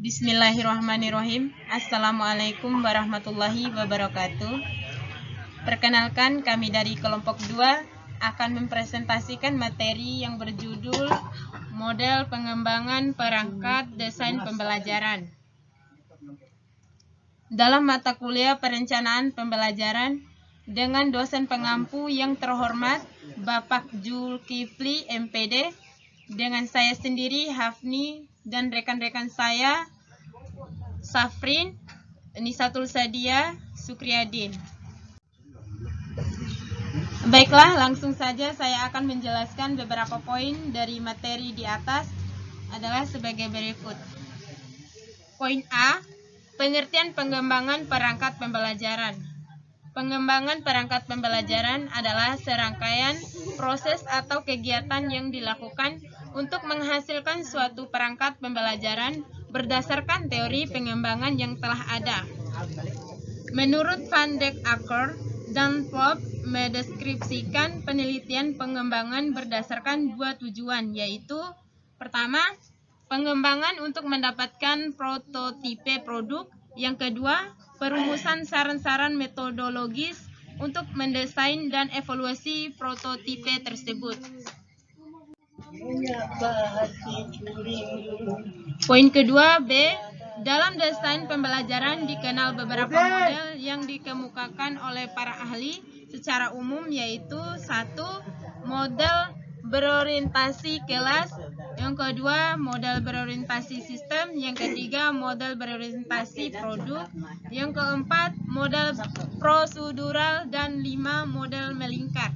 Bismillahirrahmanirrahim. Assalamualaikum warahmatullahi wabarakatuh. Perkenalkan, kami dari kelompok 2 akan mempresentasikan materi yang berjudul Model Pengembangan Perangkat Desain Pembelajaran. Dalam mata kuliah Perencanaan Pembelajaran dengan dosen pengampu yang terhormat Bapak Zulkifli MPD, dengan saya sendiri Hafni dan rekan-rekan saya Safrin, Nisatul Sadia, Sukriyadin. Baiklah, langsung saja saya akan menjelaskan beberapa poin dari materi di atas adalah sebagai berikut. Poin A, pengertian pengembangan perangkat pembelajaran. Pengembangan perangkat pembelajaran adalah serangkaian proses atau kegiatan yang dilakukan untuk menghasilkan suatu perangkat pembelajaran berdasarkan teori pengembangan yang telah ada. Menurut Van der Acker dan Pope mendeskripsikan penelitian pengembangan berdasarkan dua tujuan, yaitu pertama, pengembangan untuk mendapatkan prototipe produk. Yang kedua, perumusan saran-saran metodologis untuk mendesain dan evaluasi prototipe tersebut. Poin kedua B, dalam desain pembelajaran dikenal beberapa model yang dikemukakan oleh para ahli secara umum, yaitu 1. Model berorientasi kelas, yang kedua model berorientasi sistem, yang ketiga model berorientasi produk, yang keempat model prosedural, dan 5 model melingkar.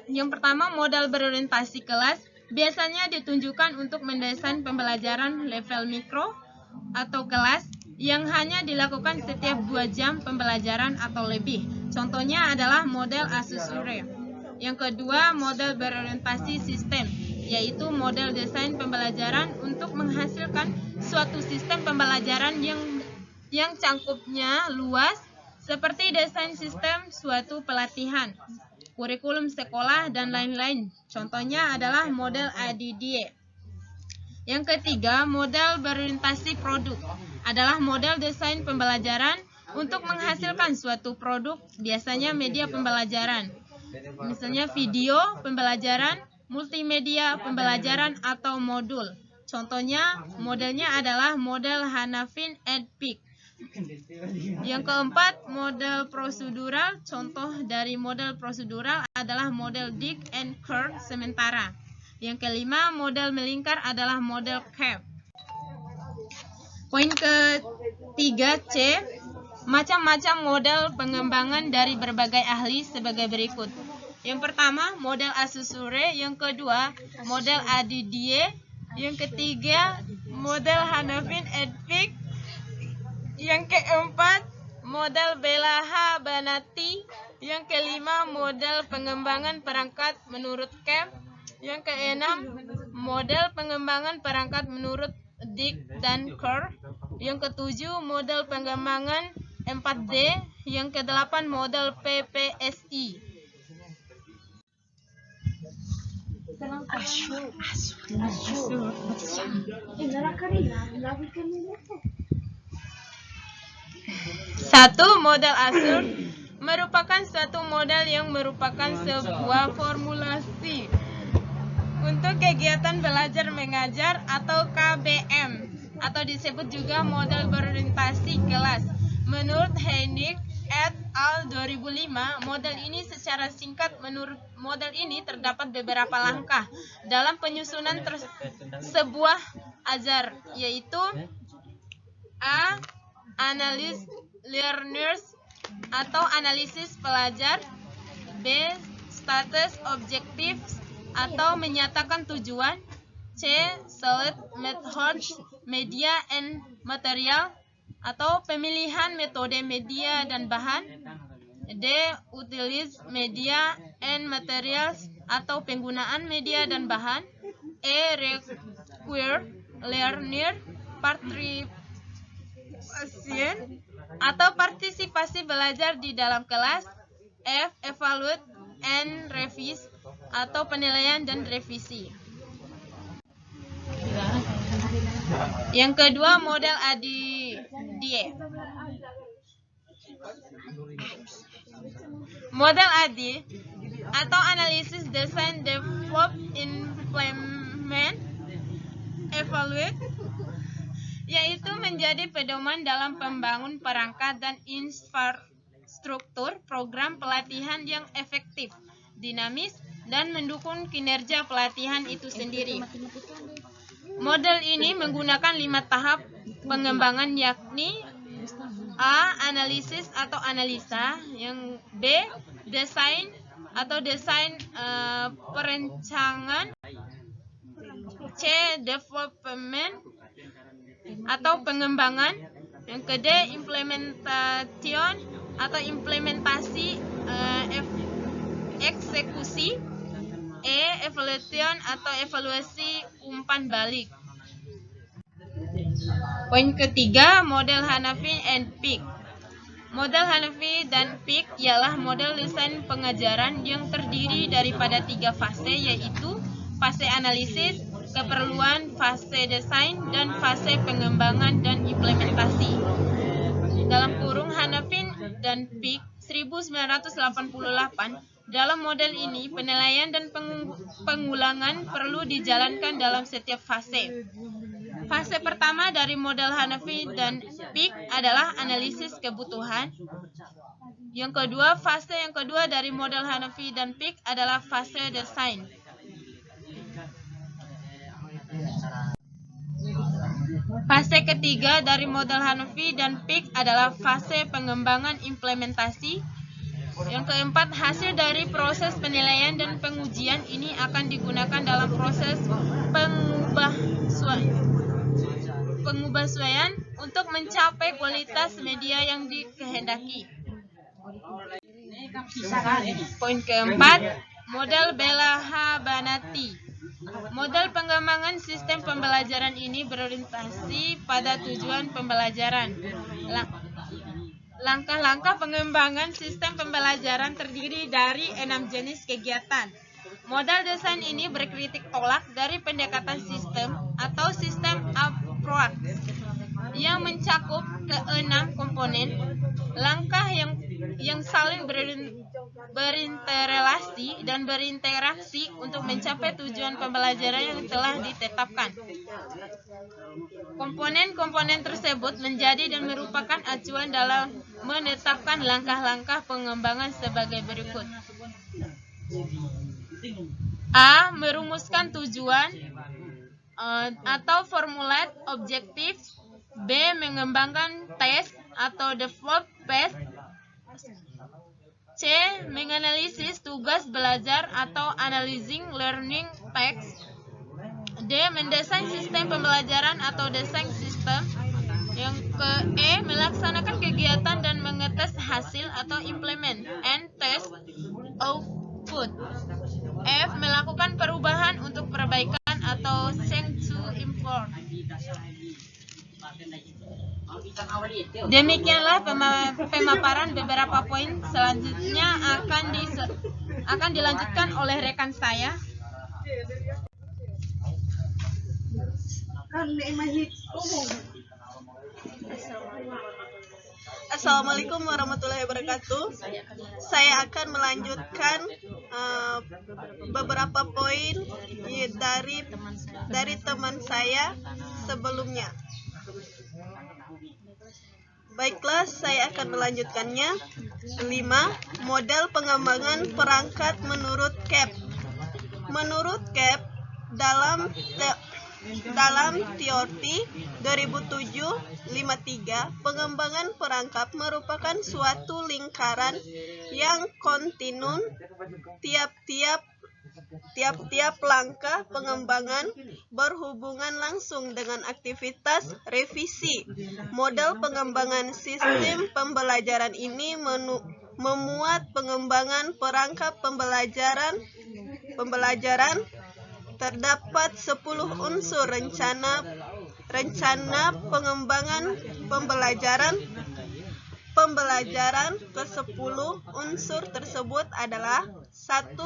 Yang pertama, model berorientasi kelas biasanya ditunjukkan untuk mendesain pembelajaran level mikro atau kelas yang hanya dilakukan setiap 2 jam pembelajaran atau lebih. Contohnya adalah model Asusure. Yang kedua, model berorientasi sistem, yaitu model desain pembelajaran untuk menghasilkan suatu sistem pembelajaran yang cangkupnya luas, seperti desain sistem suatu pelatihan, kurikulum sekolah, dan lain-lain. Contohnya adalah model ADDIE. Yang ketiga, model berorientasi produk adalah model desain pembelajaran untuk menghasilkan suatu produk, biasanya media pembelajaran, misalnya video pembelajaran, multimedia pembelajaran, atau modul. Contohnya, modelnya adalah model Hanafin Edpic. Yang keempat, model prosedural. Contoh dari model prosedural adalah model Dick and Kerr sementara. Yang kelima, model melingkar adalah model CAP. Poin ketiga C, macam-macam model pengembangan dari berbagai ahli sebagai berikut. Yang pertama, model Asusure. Yang kedua, model ADDIE. Yang ketiga, model Hanafin Edpic. Yang keempat, model Belaha Banati. Yang kelima, model pengembangan perangkat menurut CAP. Yang keenam, model pengembangan perangkat menurut Dick dan Kerr. Yang ketujuh, model pengembangan 4D. Yang kedelapan, model PPSI. Satu, model ASUR merupakan suatu model yang merupakan sebuah formulasi untuk kegiatan belajar mengajar atau KBM, atau disebut juga model berorientasi kelas. Menurut Heinig et al. 2005, model ini secara singkat, menurut model ini terdapat beberapa langkah dalam penyusunan sebuah ajar, yaitu A. Analysis learners atau analisis pelajar. B. Status objectives atau menyatakan tujuan. C. Select methods, media and material atau pemilihan metode, media, dan bahan. D. Utilize media and materials atau penggunaan media dan bahan. E. Require learner participation atau partisipasi belajar di dalam kelas. F. Evaluate and revise atau penilaian dan revisi. Yang kedua, model ADDIE. Model AD atau Analysis, Design, Develop, Implement, Evaluate, yaitu menjadi pedoman dalam membangun perangkat dan infrastruktur program pelatihan yang efektif, dinamis, dan mendukung kinerja pelatihan itu sendiri. Model ini menggunakan 5 tahap pengembangan, yakni A. Analisis atau analisa, yang B. Desain atau desain perencanaan, C. Development atau pengembangan, yang D. Implementation atau implementasi, eksekusi, E. Evaluation atau evaluasi umpan balik. Poin ketiga, model Hanafi and Peak. Model Hanafi dan Peak ialah model desain pengajaran yang terdiri daripada 3 fase, yaitu fase analisis, keperluan, fase desain, dan fase pengembangan dan implementasi. Dalam kurung Hanafi dan Peak 1988. Dalam model ini, penilaian dan pengulangan perlu dijalankan dalam setiap fase. Fase pertama dari model Hanafi dan Peak adalah analisis kebutuhan. Fase yang kedua dari model Hanafi dan Peak adalah fase desain. Fase ketiga dari model Hanafi dan Peak adalah fase pengembangan implementasi. Yang keempat, hasil dari proses penilaian dan pengujian ini akan digunakan dalam proses pengubahsuaian untuk mencapai kualitas media yang dikehendaki. Poin keempat, model Belaha-Banati. Model pengembangan sistem pembelajaran ini berorientasi pada tujuan pembelajaran. Langkah-langkah pengembangan sistem pembelajaran terdiri dari 6 jenis kegiatan. Model desain ini berkritik tolak dari pendekatan sistem atau sistem approach yang mencakup ke-6 komponen. Langkah yang saling berinterelasi dan berinteraksi untuk mencapai tujuan pembelajaran yang telah ditetapkan. Komponen-komponen tersebut menjadi dan merupakan acuan dalam menetapkan langkah-langkah pengembangan sebagai berikut. A. Merumuskan tujuan atau formulat objektif. B. Mengembangkan tes atau develop test. C. Menganalisis tugas belajar atau analyzing learning text. D. Mendesain sistem pembelajaran atau desain sistem. Yang ke E. Melaksanakan kegiatan dan mengetes hasil atau implement and test output. F. Melakukan perubahan untuk perbaikan atau change to improve. Demikianlah pemaparan beberapa poin. Selanjutnya akan dilanjutkan oleh rekan saya. Assalamualaikum warahmatullahi wabarakatuh. Saya akan melanjutkan beberapa poin dari teman saya sebelumnya. Baiklah, saya akan melanjutkannya. 5. Model pengembangan perangkat menurut CAP. Menurut CAP, dalam teori 2007-53, pengembangan perangkat merupakan suatu lingkaran yang kontinu. Tiap-tiap langkah pengembangan berhubungan langsung dengan aktivitas revisi. Model pengembangan sistem pembelajaran ini memuat pengembangan perangkat pembelajaran. Terdapat 10 unsur rencana pengembangan pembelajaran. Ke-10 unsur tersebut adalah: 1.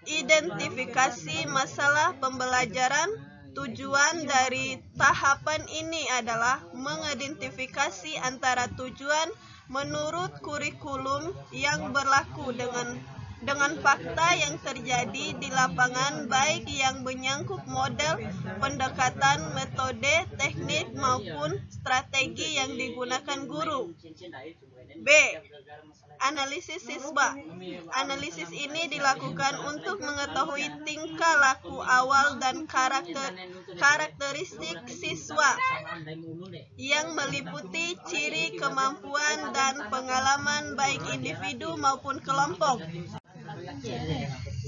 Identifikasi masalah pembelajaran. Tujuan dari tahapan ini adalah mengidentifikasi antara tujuan menurut kurikulum yang berlaku dengan fakta yang terjadi di lapangan, baik yang menyangkut model, pendekatan, metode, teknik, maupun strategi yang digunakan guru. B. Analisis siswa. Analisis ini dilakukan untuk mengetahui tingkah laku awal dan karakteristik siswa yang meliputi ciri, kemampuan, dan pengalaman baik individu maupun kelompok.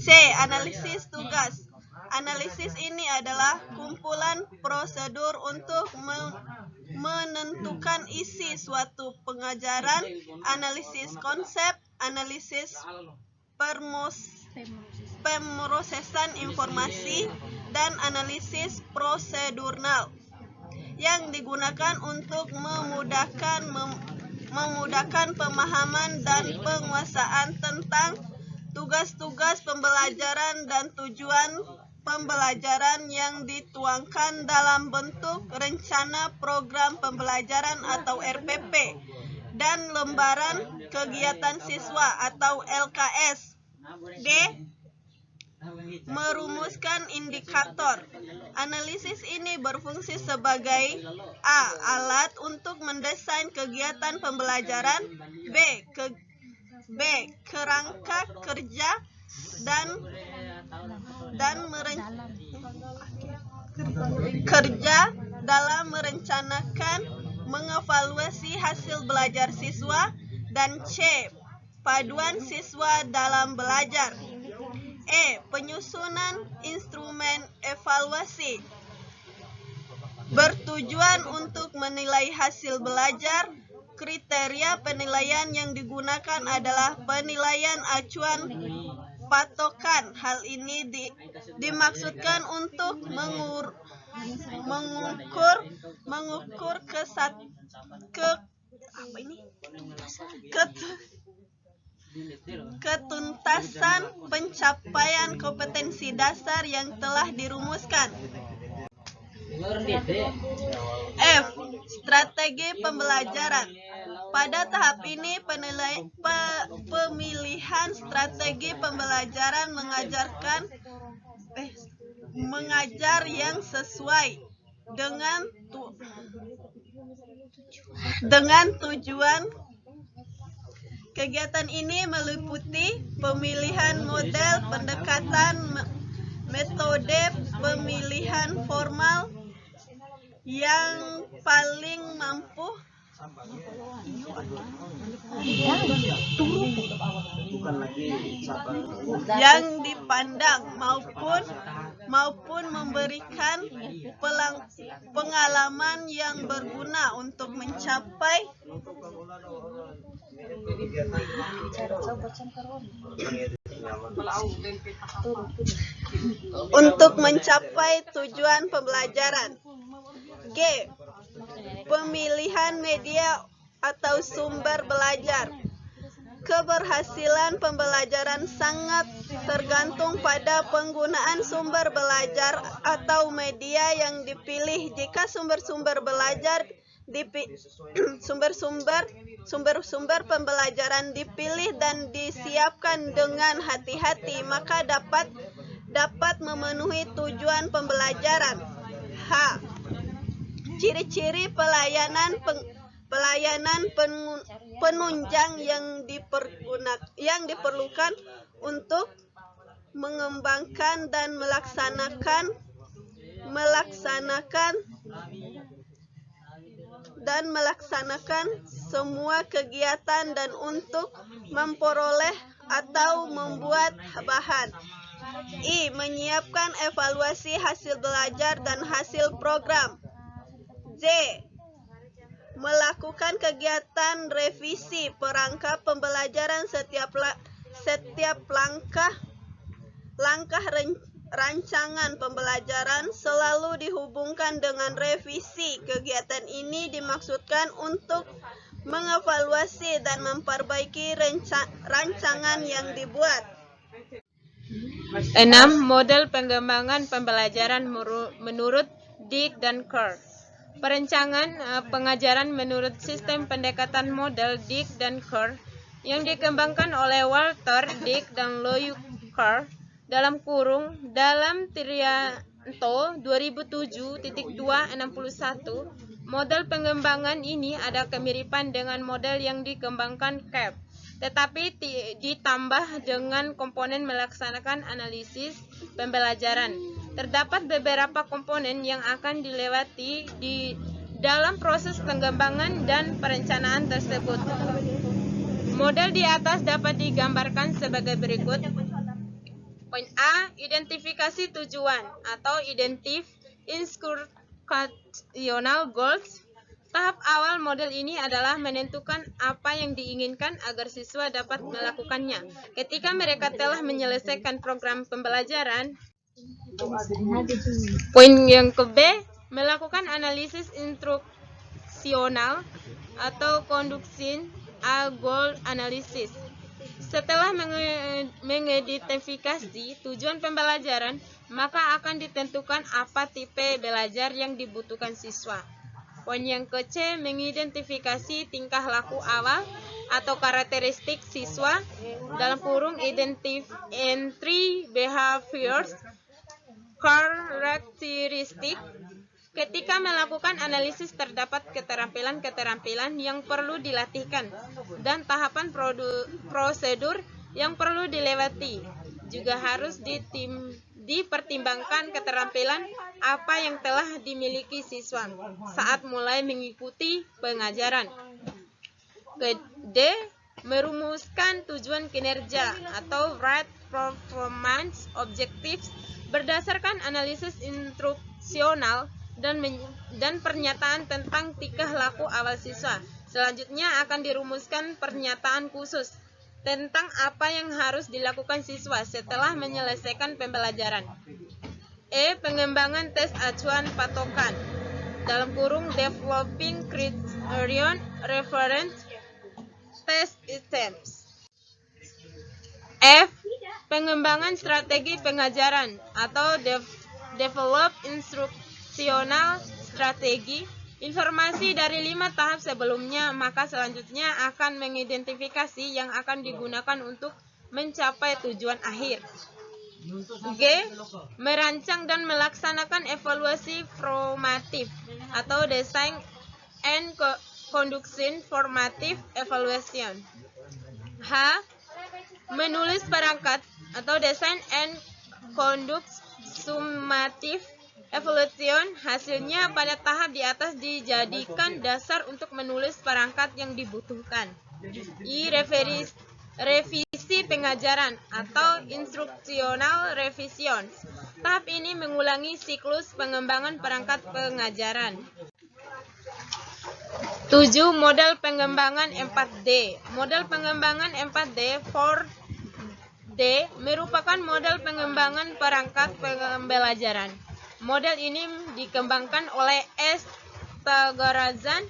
C. Analisis tugas. Analisis ini adalah kumpulan prosedur untuk menentukan isi suatu pengajaran, analisis konsep, analisis pemrosesan informasi, dan analisis prosedural yang digunakan untuk memudahkan pemahaman dan penguasaan tentang tugas-tugas pembelajaran dan tujuan pembelajaran yang dituangkan dalam bentuk rencana program pembelajaran atau RPP dan lembaran kegiatan siswa atau LKS. D. Merumuskan indikator. Analisis ini berfungsi sebagai A. Alat untuk mendesain kegiatan pembelajaran, B. Kerangka kerja dalam merencanakan, mengevaluasi hasil belajar siswa, dan C. Paduan siswa dalam belajar. E. Penyusunan instrumen evaluasi bertujuan untuk menilai hasil belajar. Kriteria penilaian yang digunakan adalah penilaian acuan patokan. Hal ini dimaksudkan untuk mengukur ketuntasan pencapaian kompetensi dasar yang telah dirumuskan. F. Strategi pembelajaran. Pada tahap ini pemilihan strategi pembelajaran mengajar yang sesuai dengan tujuan. Kegiatan ini meliputi pemilihan model, pendekatan, metode, pemilihan formal yang paling mampu yang dipandang maupun memberikan pengalaman yang berguna untuk mencapai tujuan pembelajaran. G. Pemilihan media atau sumber belajar. Keberhasilan pembelajaran sangat tergantung pada penggunaan sumber belajar atau media yang dipilih. Jika sumber-sumber pembelajaran dipilih dan disiapkan dengan hati-hati, maka dapat memenuhi tujuan pembelajaran. H. Ciri-ciri pelayanan penunjang yang diperlukan untuk mengembangkan dan melaksanakan semua kegiatan dan untuk memperoleh atau membuat bahan. I. Menyiapkan evaluasi hasil belajar dan hasil program. J. Melakukan kegiatan revisi perangkat pembelajaran. Setiap langkah rancangan pembelajaran selalu dihubungkan dengan revisi. Kegiatan ini dimaksudkan untuk mengevaluasi dan memperbaiki rancangan yang dibuat. 6. Model pengembangan pembelajaran menurut Dick dan Kerr. Perencanaan pengajaran menurut sistem pendekatan model Dick dan Kerr yang dikembangkan oleh Walter Dick dan Loïc Kerr dalam Trianto 2007.261. Model pengembangan ini ada kemiripan dengan model yang dikembangkan Kerr, tetapi ditambah dengan komponen melaksanakan analisis pembelajaran. Terdapat beberapa komponen yang akan dilewati di dalam proses pengembangan dan perencanaan tersebut. Model di atas dapat digambarkan sebagai berikut. Poin A, identifikasi tujuan atau identif instructional goals. Tahap awal model ini adalah menentukan apa yang diinginkan agar siswa dapat melakukannya. Ketika mereka telah menyelesaikan program pembelajaran. Poin yang ke B, melakukan analisis instruksional atau conducting a goal analysis. Setelah mengidentifikasi tujuan pembelajaran, maka akan ditentukan apa tipe belajar yang dibutuhkan siswa. Poin yang ke C, mengidentifikasi tingkah laku awal atau karakteristik siswa (entry behaviors characteristic). Ketika melakukan analisis terdapat keterampilan-keterampilan yang perlu dilatihkan dan tahapan prosedur yang perlu dilewati. Juga harus dipertimbangkan keterampilan apa yang telah dimiliki siswa saat mulai mengikuti pengajaran. D. Merumuskan tujuan kinerja atau right performance objectives berdasarkan analisis instruksional dan pernyataan tentang tingkah laku awal siswa. Selanjutnya akan dirumuskan pernyataan khusus tentang apa yang harus dilakukan siswa setelah menyelesaikan pembelajaran. E. Pengembangan tes acuan patokan (developing criterion reference test items). F. Pengembangan strategi pengajaran atau develop instructional strategi. Informasi dari 5 tahap sebelumnya, maka selanjutnya akan mengidentifikasi yang akan digunakan untuk mencapai tujuan akhir. G. Merancang dan melaksanakan evaluasi formatif atau design and conducting formative evaluation. H. Menulis perangkat atau design and conduct summative evaluation. Hasilnya pada tahap di atas dijadikan dasar untuk menulis perangkat yang dibutuhkan. I. Revisi pengajaran atau instructional revision. Tahap ini mengulangi siklus pengembangan perangkat pengajaran. 7. Model pengembangan 4D. Model pengembangan 4D 4D merupakan model pengembangan perangkat pembelajaran. Model ini dikembangkan oleh S. Tagarazan,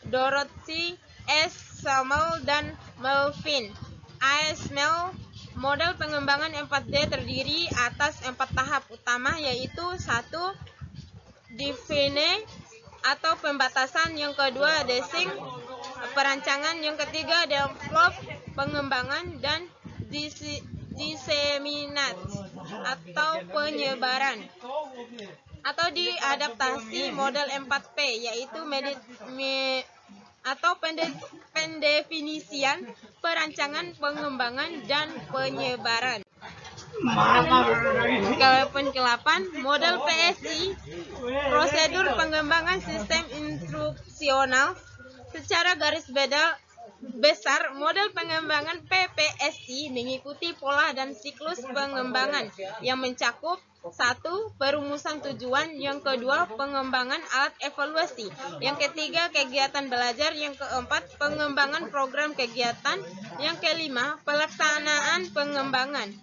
Dorothy S. Samuel, dan Melvin A. Snell. Model pengembangan 4D terdiri atas 4 tahap utama, yaitu 1. Define atau pembatasan, yang kedua design, perancangan, yang ketiga develop, pengembangan, dan disseminate atau penyebaran. Atau diadaptasi model 4P, yaitu pendefinisian, perancangan, pengembangan, dan penyebaran. Poin ke-8, model PSI, prosedur pengembangan sistem instruksional. Secara garis besar, model pengembangan PPSI mengikuti pola dan siklus pengembangan yang mencakup 1. Perumusan tujuan, yang kedua pengembangan alat evaluasi, yang ketiga kegiatan belajar, yang keempat pengembangan program kegiatan, yang kelima pelaksanaan pengembangan.